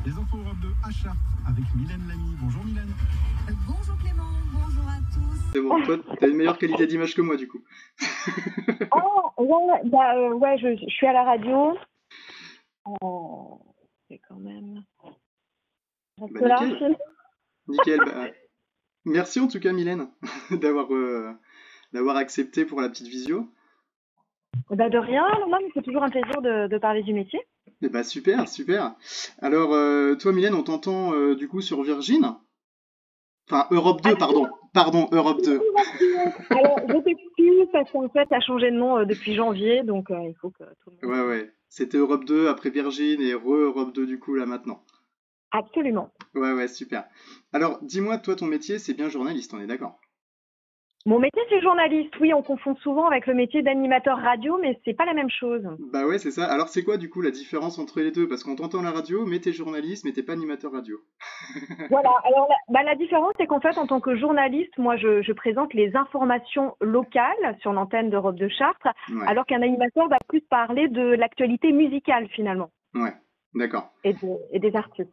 Les infos Europe 2 à Chartres avec Mylène Lamy. Bonjour Mylène. Bonjour Clément, bonjour à tous. C'est bon, toi, t'as une meilleure qualité d'image que moi, du coup. Oh, ouais, je suis à la radio. C'est quand même. Reste Bah, là. nickel. Nickel. Bah, merci en tout cas, Mylène, d'avoir accepté pour la petite visio. Bah, de rien, non, mais c'est toujours un plaisir de parler du métier. Et bah, super, super. Alors, toi, Mylène, on t'entend du coup sur Virgin. Enfin, Europe 2, pardon, Europe 2. Alors, je t'excuse parce qu'en fait, ça a changé de nom depuis janvier, donc il faut que tout le monde. Ouais. C'était Europe 2, après Virgin et Europe 2 du coup, là, maintenant. Absolument. Ouais, super. Alors, dis-moi, toi, ton métier, c'est bien journaliste, on est d'accord? Mon métier, c'est journaliste. Oui, on confond souvent avec le métier d'animateur radio, mais c'est pas la même chose. Bah ouais, c'est ça. Alors, c'est quoi, du coup, la différence entre les deux? Parce qu'on t'entend à la radio, mais t'es journaliste, mais t'es pas animateur radio. Voilà. Alors, la différence, c'est qu'en fait, en tant que journaliste, moi, je présente les informations locales sur l'antenne d'Europe de Chartres, Ouais, alors qu'un animateur va plus parler de l'actualité musicale, finalement, ouais, d'accord. et des artistes.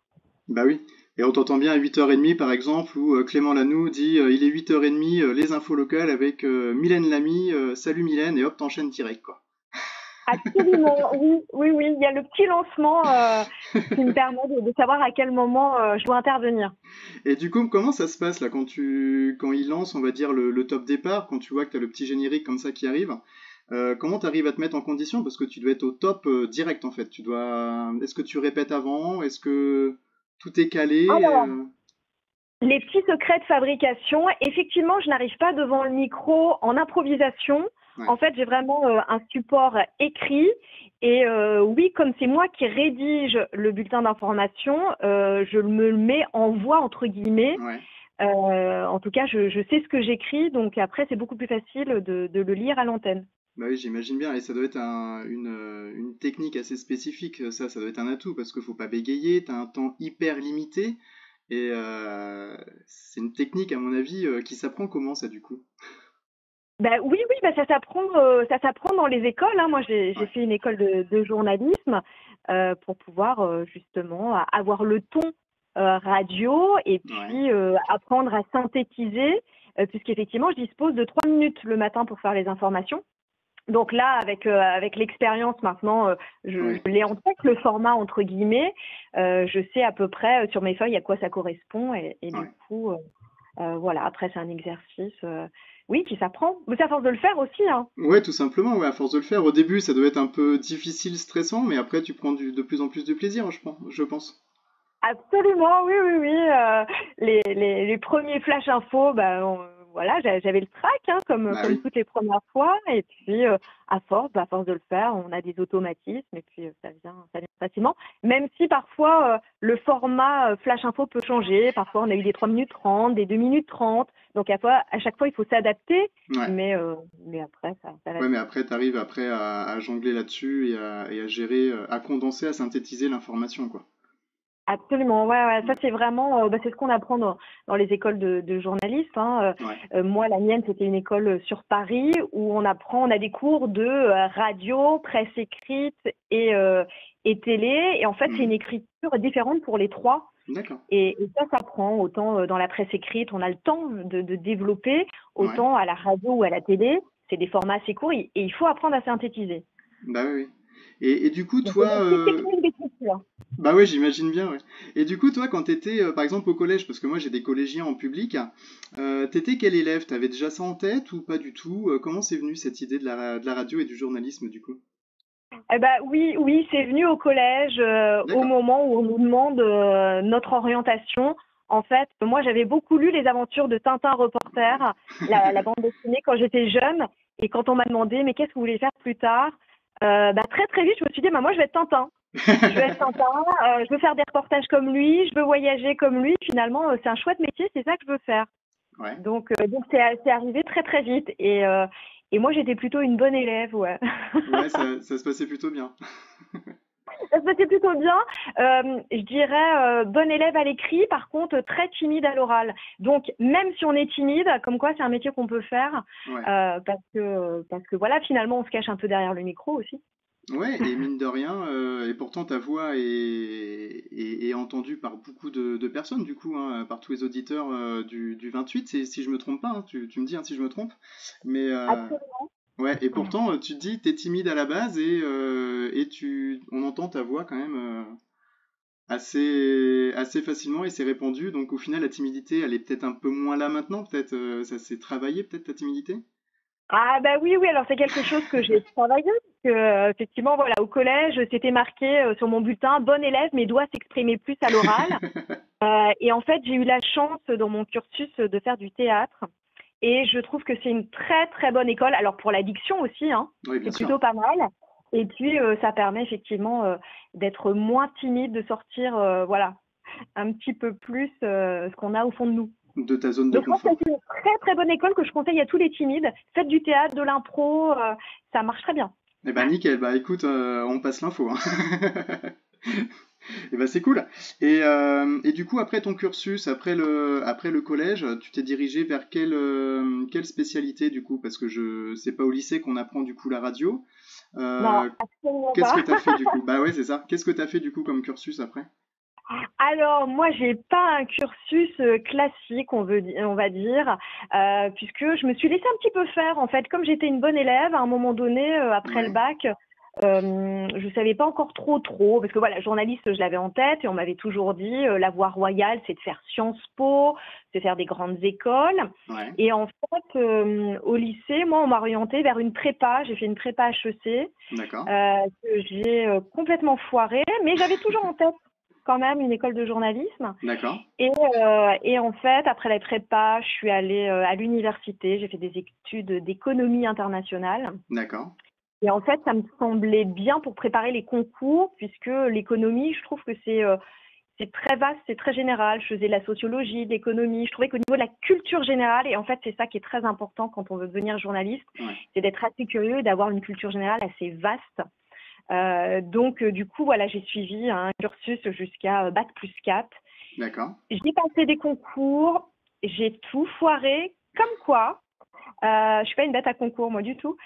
Bah oui. Et on t'entend bien à 8h30 par exemple, où Clément Lanoux dit il est 8h30, les infos locales avec Mylène Lamy, salut Mylène, et hop, t'enchaînes direct, quoi. Absolument, oui. Il y a le petit lancement qui me permet de savoir à quel moment je dois intervenir. Et du coup, comment ça se passe là quand il lance, on va dire, le top départ, quand tu vois que t'as le petit générique comme ça qui arrive, comment t'arrives à te mettre en condition? Parce que tu dois être au top direct en fait. Est-ce que tu répètes avant? Est-ce que tout est calé? Alors, les petits secrets de fabrication, effectivement, je n'arrive pas devant le micro en improvisation. Ouais. En fait, j'ai vraiment un support écrit. Et oui, comme c'est moi qui rédige le bulletin d'information, je me le mets en voix, entre guillemets. Ouais. En tout cas, je sais ce que j'écris. Donc après, c'est beaucoup plus facile de le lire à l'antenne. Bah oui, j'imagine bien. Et ça doit être une technique assez spécifique. Ça doit être un atout parce qu'il faut pas bégayer. T'as un temps hyper limité. Et c'est une technique, à mon avis, qui s'apprend comment ça du coup? Ben oui, bah ça s'apprend dans les écoles, hein. Moi, j'ai Ouais. fait une école de journalisme pour pouvoir justement avoir le ton radio et Ouais. puis apprendre à synthétiser, puisqu'effectivement, je dispose de 3 minutes le matin pour faire les informations. Donc là, avec l'expérience maintenant, Ouais. je l'ai en tête, le format entre guillemets. Je sais à peu près sur mes feuilles à quoi ça correspond et du Ouais. coup, voilà. Après, c'est un exercice, oui, qui s'apprend. Mais c'est à force de le faire aussi, hein. Ouais, tout simplement, ouais, à force de le faire. Au début, ça doit être un peu difficile, stressant, mais après, tu prends de plus en plus de plaisir, je pense. Absolument, oui. Les premiers flash infos, voilà, j'avais le trac, hein, Bah comme oui. toutes les premières fois. Et puis, à force de le faire, on a des automatismes et puis ça vient facilement. Même si parfois, le format flash info peut changer. Parfois, on a eu des 3 minutes 30, des 2 minutes 30. Donc, à chaque fois, il faut s'adapter. Ouais. Mais après, ça va Ouais, mais vite. après, t'arrives après à jongler là-dessus et à gérer, à condenser, à synthétiser l'information, quoi. Absolument, ouais. Ça c'est vraiment, c'est ce qu'on apprend dans les écoles de journalisme, hein. Ouais. Moi, la mienne, c'était une école sur Paris où on a des cours de radio, presse écrite et télé. Et en fait, c'est une Mhm. écriture différente pour les trois. D'accord. Et ça s'apprend. Autant dans la presse écrite, on a le temps de développer, Ouais. autant à la radio ou à la télé, c'est des formats assez courts et il faut apprendre à synthétiser. Bah oui. Et du coup, Donc, c'est toi, des petites techniques d'écriture. bah ouais, j'imagine bien, ouais. Et du coup, toi, quand t'étais, par exemple, au collège, parce que moi j'ai des collégiens en public, t'étais quel élève? T'avais déjà ça en tête ou pas du tout? Comment c'est venu cette idée de la radio et du journalisme, du coup? Eh ben oui, c'est venu au collège au D'accord. moment où on nous demande notre orientation. En fait, moi j'avais beaucoup lu les aventures de Tintin reporter, la bande dessinée quand j'étais jeune, et quand on m'a demandé mais qu'est-ce que vous voulez faire plus tard, très vite je me suis dit moi je vais être Tintin. Je veux être Tintin, je veux faire des reportages comme lui, je veux voyager comme lui. Finalement, c'est un chouette métier, c'est ça que je veux faire. Ouais. Donc c'est arrivé très vite et moi j'étais plutôt une bonne élève, ouais. Ouais, ça se passait plutôt bien. Ça se passait plutôt bien. Je dirais bonne élève à l'écrit, par contre très timide à l'oral. Donc même si on est timide, comme quoi c'est un métier qu'on peut faire, Ouais. parce que voilà, finalement on se cache un peu derrière le micro aussi. Ouais, et mine de rien, et pourtant ta voix est entendu par beaucoup de personnes, du coup, hein, par tous les auditeurs du 28, si je me trompe pas, hein, tu me dis hein, si je me trompe. Mais Absolument. ouais, et pourtant, tu te dis, t'es timide à la base et on entend ta voix quand même assez facilement et c'est répandu. Donc au final, la timidité, elle est peut-être un peu moins là maintenant, peut-être ça s'est travaillé, peut-être ta timidité? Ah bah oui, oui, alors c'est quelque chose que j'ai travaillé, parce que, effectivement, voilà, au collège, c'était marqué sur mon bulletin, bonne élève, mais doit s'exprimer plus à l'oral. Et en fait, j'ai eu la chance dans mon cursus de faire du théâtre. Et je trouve que c'est une très très bonne école. Alors pour la diction aussi, hein, Oui, bien c'est sûr. plutôt pas mal. Et puis ça permet effectivement d'être moins timide, de sortir voilà un petit peu plus ce qu'on a au fond de nous. De ta zone de Donc je pense que confort. c'est une très très bonne école que je conseille à tous les timides. Faites du théâtre, de l'impro, ça marche très bien. Eh ben nickel, bah écoute, on passe l'info, hein. Et ben c'est cool. Et du coup, après ton cursus, après le collège, tu t'es dirigé vers quelle spécialité du coup? Parce que c'est pas au lycée qu'on apprend du coup la radio. Non, Euh, absolument Qu'est-ce que pas. t'as fait du coup? Bah ouais, c'est ça. Qu'est-ce que t'as fait du coup comme cursus après? Alors moi, j'ai pas un cursus classique, on va dire, puisque je me suis laissée un petit peu faire. En fait, comme j'étais une bonne élève, à un moment donné, après le Ouais, bac, je savais pas encore trop, parce que voilà, journaliste, je l'avais en tête et on m'avait toujours dit la voie royale, c'est de faire Sciences Po, c'est de faire des grandes écoles. ouais, Et en fait, au lycée, moi, on m'a orientée vers une prépa. J'ai fait une prépa HEC d'accord, que j'ai complètement foirée, mais j'avais toujours en tête quand même une école de journalisme. d'accord, Et en fait, après la prépa, je suis allée à l'université. J'ai fait des études d'économie internationale. d'accord. Et en fait, ça me semblait bien pour préparer les concours, puisque l'économie, je trouve que c'est très vaste, c'est très général. Je faisais de la sociologie, de l'économie. Je trouvais qu'au niveau de la culture générale, et en fait, c'est ça qui est très important quand on veut devenir journaliste, Ouais, c'est d'être assez curieux et d'avoir une culture générale assez vaste. Donc, du coup, voilà, j'ai suivi un cursus jusqu'à bac+4. d'accord. J'ai passé des concours, j'ai tout foiré, comme quoi, je suis pas une bête à concours, moi, du tout.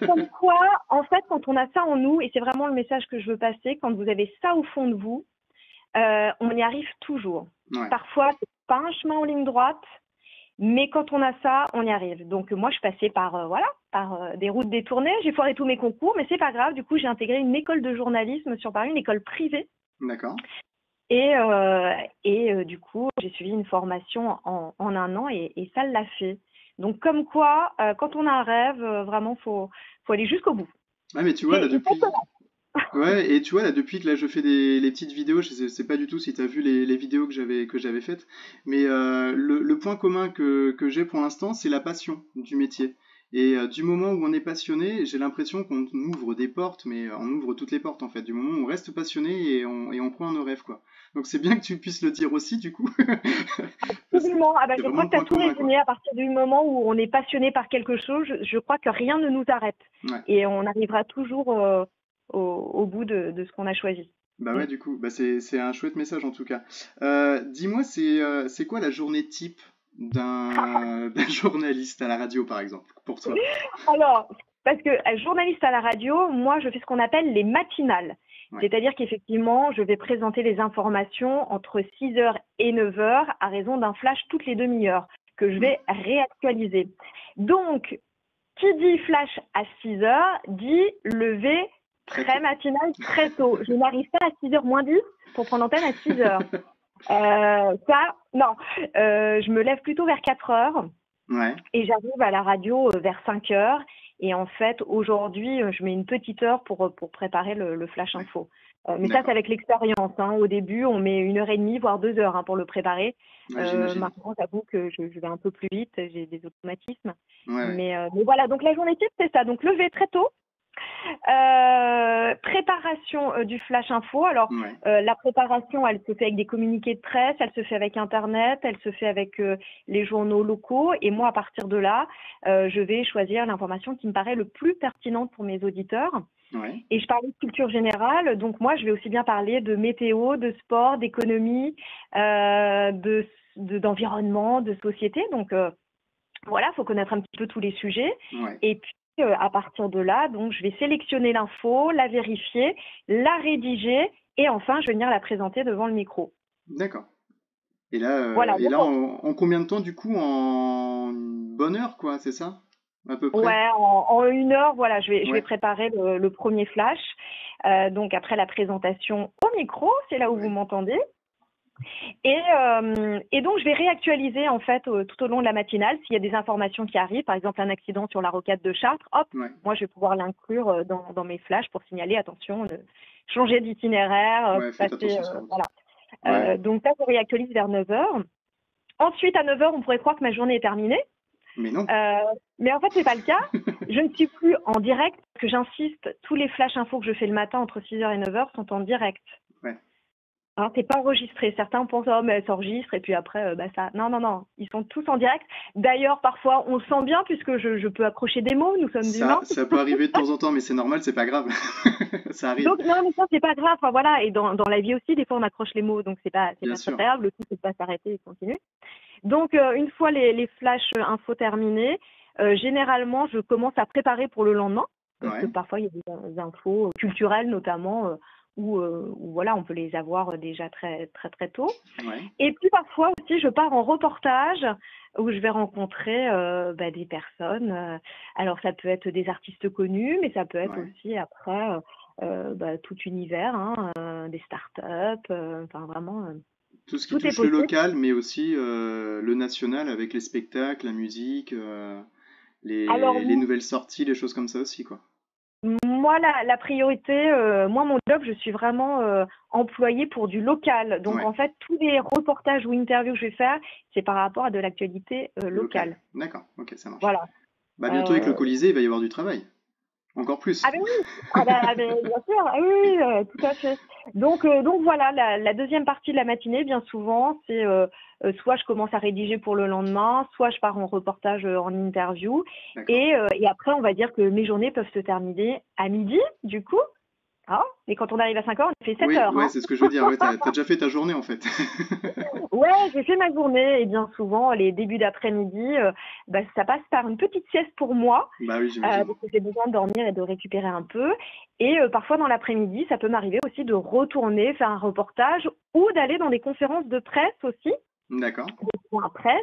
Comme quoi, en fait, quand on a ça en nous, et c'est vraiment le message que je veux passer, quand vous avez ça au fond de vous, on y arrive toujours. Ouais, Parfois, c'est pas un chemin en ligne droite, mais quand on a ça, on y arrive. Donc moi, je passais par des routes détournées. J'ai foiré tous mes concours, mais c'est pas grave. Du coup, j'ai intégré une école de journalisme sur Paris, une école privée. d'accord. Et du coup, j'ai suivi une formation en un an et ça l'a fait. Donc comme quoi, quand on a un rêve, vraiment, faut aller jusqu'au bout. Ouais, mais tu vois, là, Et ça depuis. Ouais, et tu vois, là, depuis que là, je fais les petites vidéos, je sais pas du tout si tu as vu les vidéos que j'avais faites, mais le point commun que j'ai pour l'instant, c'est la passion du métier. Et du moment où on est passionné, j'ai l'impression qu'on ouvre des portes, mais on ouvre toutes les portes en fait. Du moment où on reste passionné et on croit en nos rêves, quoi. Donc c'est bien que tu puisses le dire aussi, du coup, parce que Absolument. Ah bah, c'est je vraiment crois le que tu as point tout commun, quoi. résumé. À partir du moment où on est passionné par quelque chose, je crois que rien ne nous arrête. Ouais. Et on arrivera toujours au bout de ce qu'on a choisi. Bah Mm. ouais, du coup, bah c'est un chouette message en tout cas. Dis-moi, c'est quoi la journée type d'un journaliste à la radio, par exemple, pour toi? Alors, parce que journaliste à la radio, moi, je fais ce qu'on appelle les matinales. Ouais. C'est-à-dire qu'effectivement, je vais présenter les informations entre 6 heures et 9 heures à raison d'un flash toutes les demi-heures que je Hmm. vais réactualiser. Donc, qui dit flash à 6 heures dit lever Très très tôt. matinal très tôt. Je n'arrive pas à 6h moins 10 pour prendre l'antenne à 6 heures. Ça, non. Je me lève plutôt vers 4 heures Ouais, et j'arrive à la radio vers 5 heures. Et en fait, aujourd'hui, je mets une petite heure pour préparer le flash ouais, info. Mais ça, c'est d'accord. avec l'expérience, hein. Au début, on met 1h30, voire 2 heures, hein, pour le préparer. Ouais, j'imagine. Maintenant, j'avoue que je vais un peu plus vite, j'ai des automatismes. Ouais, ouais. Mais voilà, donc la journée type, c'est ça. Donc, lever très tôt. Préparation du flash info. Alors, Ouais, la préparation, elle se fait avec des communiqués de presse, elle se fait avec Internet, elle se fait avec les journaux locaux. Et moi, à partir de là, je vais choisir l'information qui me paraît le plus pertinente pour mes auditeurs. ouais, Et je parlais de culture générale, donc moi, je vais aussi bien parler de météo, de sport, d'économie, d'environnement, de société. Donc, voilà, il faut connaître un petit peu tous les sujets. ouais, Et puis, à partir de là, donc, je vais sélectionner l'info, la vérifier, la rédiger Et enfin, je vais venir la présenter devant le micro. D'accord. Et là, Voilà. en combien de temps, du coup, en une bonne heure, quoi, c'est ça? À peu près? Ouais, en 1 heure, voilà, je vais Ouais, préparer le premier flash. Donc après la présentation au micro, c'est là où vous ouais, m'entendez. Et donc je vais réactualiser en fait tout au long de la matinale s'il y a des informations qui arrivent, par exemple un accident sur la rocade de Chartres, hop, ouais, moi je vais pouvoir l'inclure dans mes flashs pour signaler attention, changer d'itinéraire, ouais, faites passer, attention sur la route. voilà. Ouais, Donc ça, je réactualise vers 9 heures. Ensuite, à 9 heures, on pourrait croire que ma journée est terminée. mais non. Euh, mais en fait, c'est pas le cas. Je ne suis plus en direct, parce que j'insiste, tous les flash infos que je fais le matin entre 6 heures et 9 heures sont en direct. Ouais. Alors, c'est pas enregistré. Certains pensent, oh, mais elle s'enregistre, et puis après, bah ça. Non, non, non. Ils sont tous en direct. D'ailleurs, parfois, on le sent bien, puisque je peux accrocher des mots. Nous sommes humains. Ça peut arriver de temps en temps, mais c'est normal, c'est pas grave. Ça arrive, Donc, non, mais ça, c'est pas grave. Enfin, voilà. Et dans la vie aussi, des fois, on accroche les mots. Donc, c'est pas bien très sûr. grave. Le tout, c'est de pas s'arrêter et de continuer. Donc, une fois les flashs infos terminés, généralement, je commence à préparer pour le lendemain, parce que Ouais, parfois, il y a des infos culturelles, notamment, où voilà, on peut les avoir déjà très, très, très tôt. ouais, Et puis, parfois aussi, je pars en reportage, où je vais rencontrer des personnes. Alors, ça peut être des artistes connus, mais ça peut être ouais. aussi, après, tout univers, hein, des startups, enfin, vraiment, Tout ce qui tout est touche le possible. local, mais aussi le national avec les spectacles, la musique, Alors, les nouvelles sorties, les choses comme ça aussi, quoi. moi, la priorité, moi, mon job, je suis vraiment employée pour du local. Donc, Ouais, en fait, tous les reportages ou interviews que je vais faire, c'est par rapport à de l'actualité local. locale. D'accord, ok, ça marche. Voilà. Bah bientôt avec le Euh, Colisée, il va y avoir du travail. Encore plus. Ah ben oui, bien sûr, ah oui, oui, tout à fait. Donc voilà, la deuxième partie de la matinée, bien souvent, c'est soit je commence à rédiger pour le lendemain, soit je pars en reportage, en interview. D'accord. Et après, on va dire que mes journées peuvent se terminer à midi, du coup. Ah, et quand on arrive à 5 heures, on fait 7 Oui, heures, ouais, hein. c'est ce que je veux dire. Ouais, t'as déjà fait ta journée en fait. Ouais, j'ai fait ma journée et bien souvent, les débuts d'après-midi, ça passe par une petite sieste pour moi, Bah oui, j'imagine. parce que j'ai besoin de dormir et de récupérer un peu. Et parfois, dans l'après-midi, ça peut m'arriver aussi de retourner faire un reportage ou d'aller dans des conférences de presse aussi, D'accord. des points presse,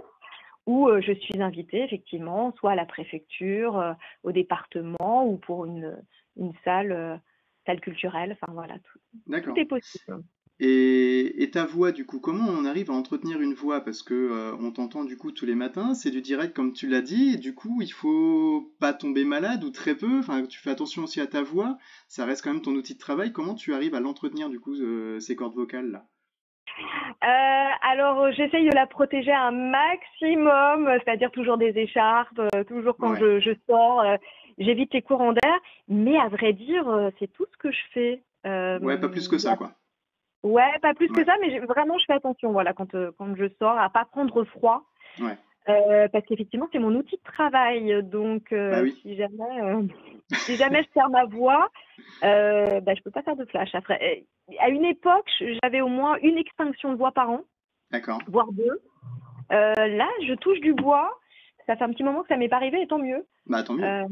où je suis invitée effectivement, soit à la préfecture, au département ou pour une salle culturelle. Enfin voilà, tout D'accord. est possible. Et ta voix, du coup, comment on arrive à entretenir une voix? Parce que on t'entend du coup tous les matins, c'est du direct comme tu l'as dit, et du coup, il faut pas tomber malade ou très peu. Enfin, tu fais attention aussi à ta voix. Ça reste quand même ton outil de travail. Comment tu arrives à l'entretenir du coup, ces cordes vocales là? Alors, j'essaye de la protéger un maximum, c'est-à-dire toujours des écharpes, toujours quand Ouais. je sors, j'évite les courants d'air. Mais à vrai dire, c'est tout ce que je fais. Ouais, pas plus que Il y ça, a- quoi. Ouais, pas plus que Ouais. ça, mais vraiment, je fais attention, voilà, quand je sors, à pas prendre froid, Ouais. parce qu'effectivement, c'est mon outil de travail. Donc, Bah oui. si jamais je perds ma voix, je peux pas faire de flash. Après, à une époque, j'avais au moins une extinction de voix par an, D'accord. voire deux. Là, je touche du bois. Ça fait un petit moment que ça m'est pas arrivé, et tant mieux. Bah tant mieux. Euh,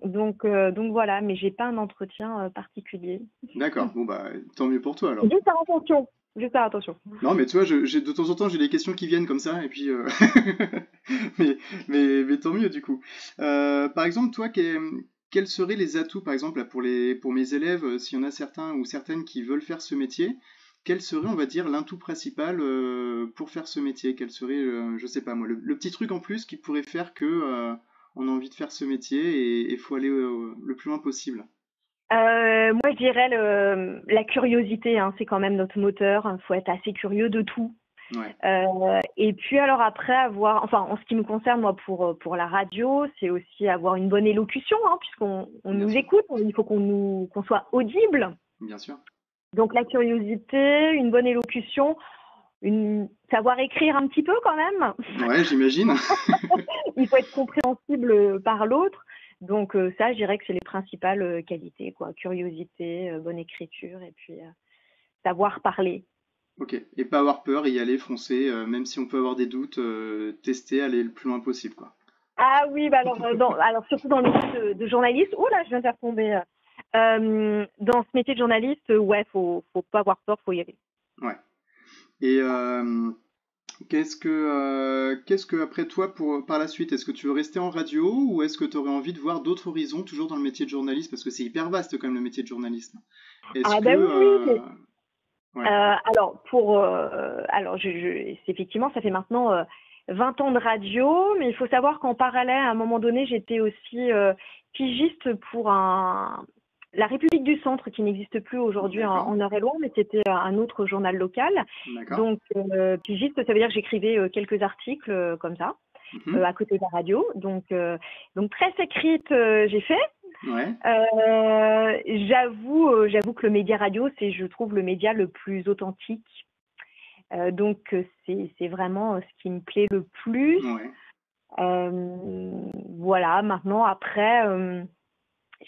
donc voilà, mais j'ai pas un entretien particulier. D'accord. Bon bah tant mieux pour toi alors. Juste faire attention. Juste faire attention. Non, mais tu vois, de temps en temps, j'ai des questions qui viennent comme ça, et puis, mais, mais tant mieux du coup. Par exemple, toi, quels seraient les atouts, par exemple, là, pour mes élèves, s'il y en a certains ou certaines qui veulent faire ce métier, quel serait, on va dire, l'atout principal pour faire ce métier? Quel serait, je sais pas moi, le petit truc en plus qui pourrait faire que on a envie de faire ce métier et faut aller le plus loin possible? Moi, je dirais la curiosité, hein, c'est quand même notre moteur. Il faut être assez curieux de tout. Ouais, Et puis alors après enfin en ce qui me concerne moi pour la radio, c'est aussi avoir une bonne élocution, hein, puisqu'on bien nous sûr, écoute, il faut qu'on soit audible. bien sûr. Donc la curiosité, une bonne élocution, savoir écrire un petit peu quand même. Ouais, j'imagine. Il faut être compréhensible par l'autre. Donc ça, je dirais que c'est les principales qualités, quoi. Curiosité, bonne écriture et puis savoir parler. Ok, et pas avoir peur, y aller, foncer, même si on peut avoir des doutes, tester, aller le plus loin possible, quoi. Ah oui, alors surtout dans le métier de journaliste. Oh là, je viens de faire tomber. Dans ce métier de journaliste, ouais, faut pas avoir peur, faut y aller. Ouais. Et qu'est-ce que après toi par la suite, est-ce que tu veux rester en radio ou est-ce que tu aurais envie de voir d'autres horizons toujours dans le métier de journaliste parce que c'est hyper vaste quand même le métier de journalisme. Est-ce Ah que ben oui. ouais, Alors effectivement, ça fait maintenant 20 ans de radio, mais il faut savoir qu'en parallèle, à un moment donné, j'étais aussi pigiste pour la République du Centre, qui n'existe plus aujourd'hui d'accord, en Eure-et-Loir, mais c'était un autre journal local. d'accord. Donc, pigiste, ça veut dire que j'écrivais quelques articles comme ça, Mhm. à côté de la radio. Donc presse écrite, j'ai fait. Ouais, J'avoue que le média radio, c'est, je trouve, le média le plus authentique. C'est vraiment ce qui me plaît le plus. ouais. Voilà, maintenant, après,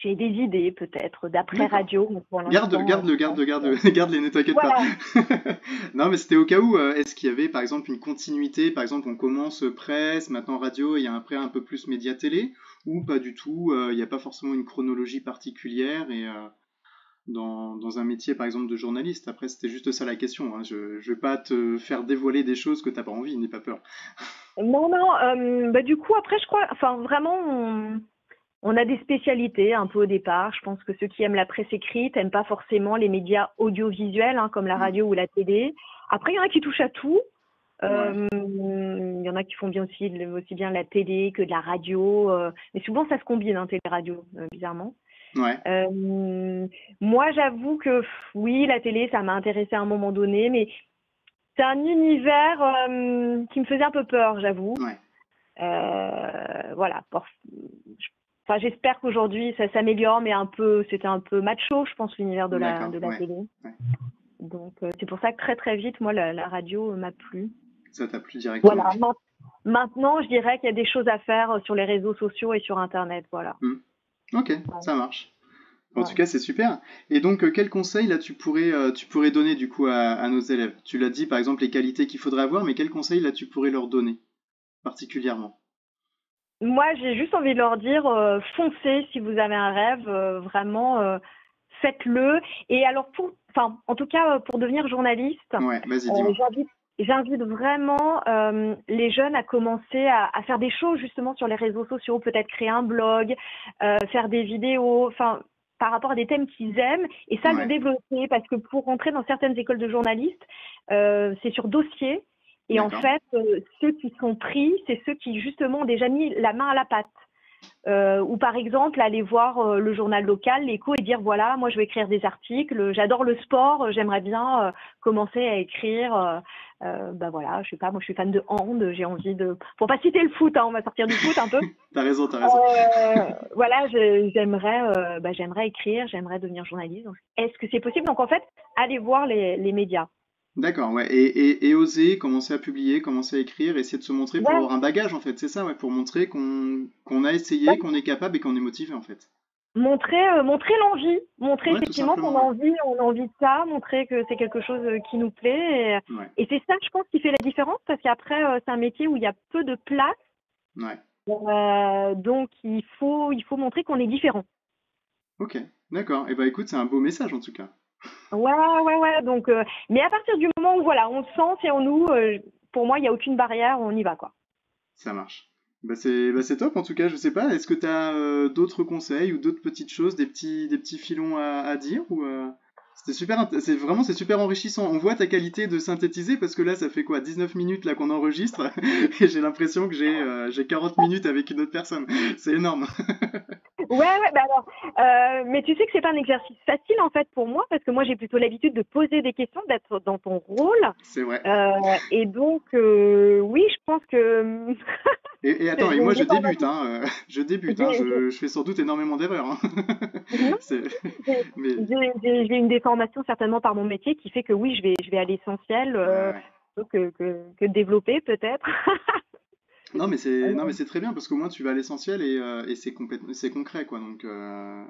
j'ai des idées peut-être d'après D'accord. radio, mais pour Garde l'instant, les, ne t'inquiète pas. voilà. Non, mais c'était au cas où, est-ce qu'il y avait par exemple une continuité, par exemple on commence presse, maintenant radio, et il y a après un peu plus média télé, ou pas du tout, il n'y a pas forcément une chronologie particulière et dans un métier par exemple de journaliste. Après, c'était juste ça la question, hein. Je ne vais pas te faire dévoiler des choses que t'as pas envie, n'aie pas peur. Non, du coup, après, je crois, enfin, vraiment, on a des spécialités un peu au départ. Je pense que ceux qui aiment la presse écrite n'aiment pas forcément les médias audiovisuels, hein, comme la Mm. radio ou la télé. Après, il y en a qui touchent à tout. Ouais, Il y en a qui font bien aussi bien la télé que de la radio. Mais souvent, ça se combine, hein, télé-radio, bizarrement. ouais, Moi, j'avoue que oui, la télé, ça m'a intéressée à un moment donné, mais c'est un univers qui me faisait un peu peur, j'avoue. ouais, Voilà. Enfin, j'espère qu'aujourd'hui ça s'améliore, mais c'était un peu macho, je pense, l'univers de d'accord, la ouais, télé. ouais. Donc, c'est pour ça que très très vite, moi, la radio m'a plu. Ça t'a plu Voilà. directement. Maintenant, je dirais qu'il y a des choses à faire sur les réseaux sociaux et sur Internet. Voilà. Mm. Ok, Ouais. ça marche. En tout Ouais. cas, c'est super. Et donc, quel conseil là tu pourrais donner du coup à nos élèves? Tu l'as dit, par exemple, les qualités qu'il faudrait avoir, mais quel conseil là tu pourrais leur donner particulièrement? Moi, j'ai juste envie de leur dire, foncez si vous avez un rêve, vraiment, faites-le. Et alors, en tout cas, pour devenir journaliste, Ouais, vas-y, dis-moi. j'invite vraiment les jeunes à commencer à faire des choses justement sur les réseaux sociaux, peut-être créer un blog, faire des vidéos, enfin, par rapport à des thèmes qu'ils aiment, et ça, le Ouais, développer, parce que pour rentrer dans certaines écoles de journalistes, c'est sur dossier. Et en d'accord. fait, ceux qui sont pris, c'est ceux qui justement ont déjà mis la main à la pâte. Ou par exemple, aller voir le journal local, l'Écho, et dire voilà, moi je vais écrire des articles, j'adore le sport, j'aimerais bien commencer à écrire. Voilà, je sais pas, moi je suis fan de hand, j'ai envie de. Pour pas citer le foot, hein, on va sortir du foot un peu. T'as raison, t'as raison. Voilà, j'aimerais écrire, j'aimerais devenir journaliste. Donc, est-ce que c'est possible? Donc en fait, allez voir les médias. D'accord, ouais. Et oser, commencer à publier, commencer à écrire, essayer de se montrer pour Ouais, avoir un bagage en fait, c'est ça, ouais, pour montrer qu'on a essayé, qu'on est capable et qu'on est motivé en fait. montrer l'envie, montrer Ouais, tout effectivement qu'on simplement, a ouais. on a envie de ça, montrer que c'est quelque chose qui nous plaît. Ouais, Et c'est ça, je pense, qui fait la différence, parce qu'après, c'est un métier où il y a peu de place, ouais. donc il faut montrer qu'on est différent. Ok, d'accord. Et bah écoute, c'est un beau message en tout cas. Ouais. Donc, mais à partir du moment où voilà, on le sent, c'est en nous. Pour moi, il n'y a aucune barrière, on y va, quoi. Ça marche. Bah c'est top en tout cas, je sais pas, est-ce que tu as d'autres conseils ou d'autres petites choses, des petits filons à dire ou c'était super c'est super enrichissant. On voit ta qualité de synthétiser parce que là ça fait quoi 19 minutes là qu'on enregistre et j'ai l'impression que j'ai 40 minutes avec une autre personne. C'est énorme. Ouais, alors, mais tu sais que c'est pas un exercice facile en fait pour moi, parce que moi j'ai plutôt l'habitude de poser des questions, d'être dans ton rôle, C'est vrai. et donc oui, je pense que Et attends, et j'ai moi une je débute, déformation. hein, je débute, hein, J'ai je fais sans doute énormément d'erreurs, hein. non, C'est- j'ai Mais j'ai une déformation certainement par mon métier qui fait que oui, je vais à l'essentiel, ouais, ouais. plutôt que développer peut-être. Non mais c'est très bien parce qu'au moins tu vas à l'essentiel et c'est concret quoi Ben,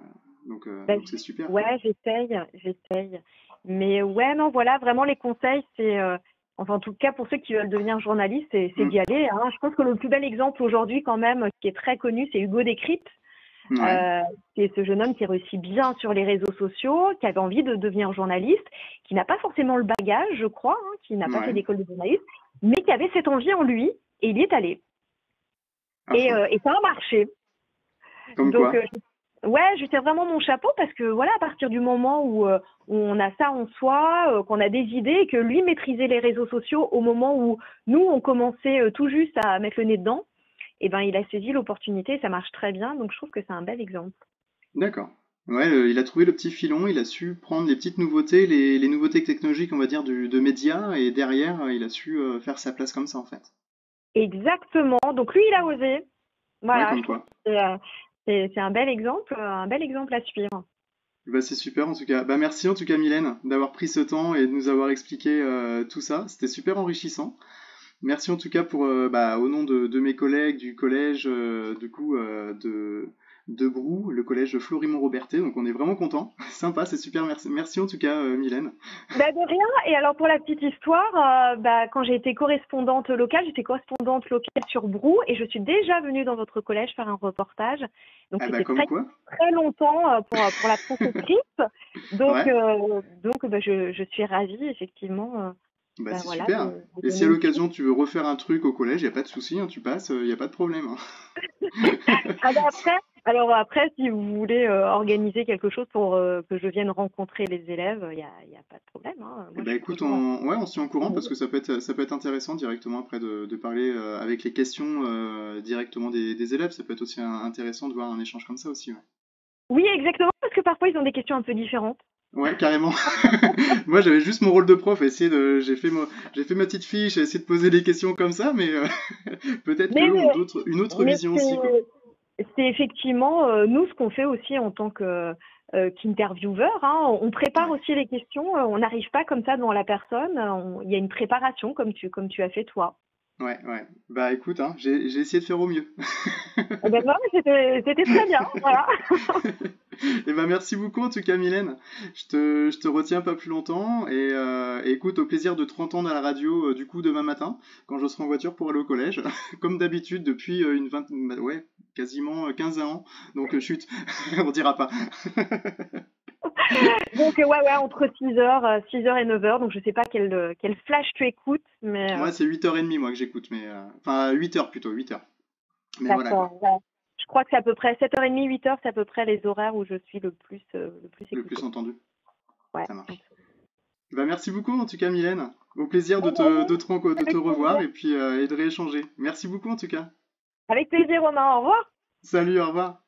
donc c'est super. ouais, j'essaye. Mais ouais, non, voilà, vraiment les conseils, c'est, enfin en tout cas pour ceux qui veulent devenir journalistes, c'est Mm. d'y aller, hein. Je pense que le plus bel exemple aujourd'hui quand même, qui est très connu, c'est Hugo Décrypte. Ouais, C'est ce jeune homme qui réussit bien sur les réseaux sociaux, qui avait envie de devenir journaliste, qui n'a pas forcément le bagage, je crois, hein, qui n'a pas fait ouais, d'école de journaliste, mais qui avait cette envie en lui et il y est allé. à fond. Et ça a marché. Comme Donc, quoi. ouais, je tire vraiment mon chapeau parce que voilà, à partir du moment où on a ça en soi, qu'on a des idées et que lui maîtrisait les réseaux sociaux au moment où nous, on commençait tout juste à mettre le nez dedans, et ben, il a saisi l'opportunité et ça marche très bien. Donc, je trouve que c'est un bel exemple. D'accord. Ouais, il a trouvé le petit filon, il a su prendre les petites nouveautés, les nouveautés technologiques, on va dire, de médias, et derrière, il a su faire sa place comme ça, en fait. Exactement. Donc, lui, il a osé. Ouais, Voilà, je comme trouve quoi. que c'est un bel exemple à suivre. Bah, c'est super, en tout cas. Bah, merci, en tout cas, Mylène, d'avoir pris ce temps et de nous avoir expliqué tout ça. C'était super enrichissant. Merci, en tout cas, pour, bah, au nom de mes collègues du collège, du coup, de Brou, le collège Florimond-Robertet. Donc, on est vraiment contents. Sympa, c'est super. Merci, merci en tout cas, Mylène. Bah, de rien. Et alors pour la petite histoire, bah, quand j'ai été correspondante locale, j'étais correspondante locale sur Brou et je suis déjà venue dans votre collège faire un reportage. Donc Ah bah, c'était comme très quoi. très longtemps pour la presse écrite. Ouais. Donc bah, je suis ravie effectivement. Bah, Bah, c'est voilà, super. de Et si donner à une suite. l'occasion tu veux refaire un truc au collège, y a pas de souci, hein, tu passes, y a pas de problème, hein. Ah bah après, alors après, si vous voulez organiser quelque chose pour que je vienne rencontrer les élèves, il y a pas de problème, hein. Et Moi, je bah suis écoute, toujours ouais, on se tient au courant parce disponible. que ça peut être intéressant directement après de parler avec les questions directement des élèves. Ça peut être aussi intéressant de voir un échange comme ça aussi. Ouais, Oui, exactement, parce que parfois ils ont des questions un peu différentes. ouais, carrément. Moi, j'avais juste mon rôle de prof, j'ai fait ma petite fiche, j'ai essayé de poser des questions comme ça, mais peut-être Mais, qu'eux ont une autre mais vision aussi, quoi. c'est effectivement, nous, ce qu'on fait aussi en tant qu'intervieweur, hein, on prépare Ouais. aussi les questions, on n'arrive pas comme ça devant la personne, il y a une préparation comme tu as fait toi. Ouais, ouais. Bah écoute, hein, j'ai essayé de faire au mieux. Eh ben, non, mais c'était très bien, voilà. Et ben merci beaucoup en tout cas Mylène. Je te retiens pas plus longtemps et écoute, au plaisir de 30 ans à la radio du coup demain matin quand je serai en voiture pour aller au collège, comme d'habitude depuis ouais, quasiment 15 ans. Donc chut, on dira pas. Donc, ouais, entre 6 heures et 9 heures, donc je sais pas quel flash tu écoutes, mais Moi c'est 8h30 moi que j'écoute, mais enfin 8h plutôt, 8h. Mais voilà quoi, d'accord, ouais. Je crois que c'est à peu près 7h30, 8 heures, c'est à peu près les horaires où je suis le plus le plus écoutée. entendu. Ouais. Ça marche. Bah merci beaucoup en tout cas Mylène. Au plaisir de te Avec revoir plaisir. et puis et de rééchanger. Merci beaucoup en tout cas. Avec plaisir, Romain. Au revoir. Salut, au revoir.